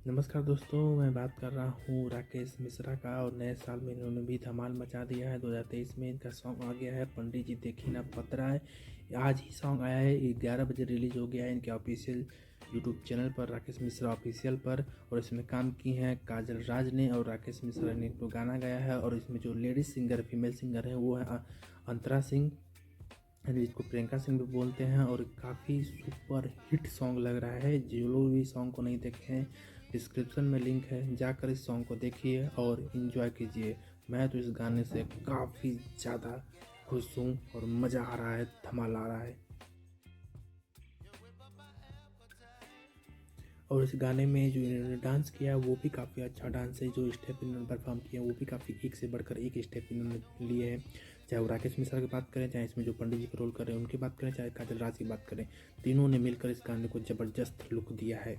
नमस्कार दोस्तों, मैं बात कर रहा हूँ राकेश मिश्रा का। और नए साल में इन्होंने भी धमाल मचा दिया है। 2023 में इनका सॉन्ग आ गया है, पंडित जी देखी ना पतरा है। आज ही सॉन्ग आया है, 11 बजे रिलीज हो गया है इनके ऑफिशियल यूट्यूब चैनल पर, राकेश मिश्रा ऑफिशियल पर। और इसमें काम की हैं काजल राज ने और राकेश मिश्रा ने तो गाना गाया है। और इसमें जो लेडीज सिंगर फीमेल सिंगर है वो है अंतरा सिंह, जिसको प्रियंका सिंह भी बोलते हैं। और काफ़ी सुपर हिट सॉन्ग लग रहा है। जो लोग भी सॉन्ग को नहीं देखे हैं, डिस्क्रिप्शन में लिंक है, जाकर इस सॉन्ग को देखिए और इन्जॉय कीजिए। मैं तो इस गाने से काफ़ी ज़्यादा खुश हूँ और मज़ा आ रहा है, धमाल आ रहा है। और इस गाने में जो इन्होंने डांस किया है वो भी काफ़ी अच्छा डांस है। जो स्टेप इन्होंने परफॉर्म किए हैं वो भी काफ़ी एक से बढ़कर एक स्टेप इन्होंने लिए हैं। चाहे वो राकेश मिश्रा की बात करें, चाहे इसमें जो पंडित जी का रोल कर रहे हैं उनकी बात करें, चाहे काजल राज की बात करें, तीनों ने मिलकर इस गाने को ज़बरदस्त लुक दिया है।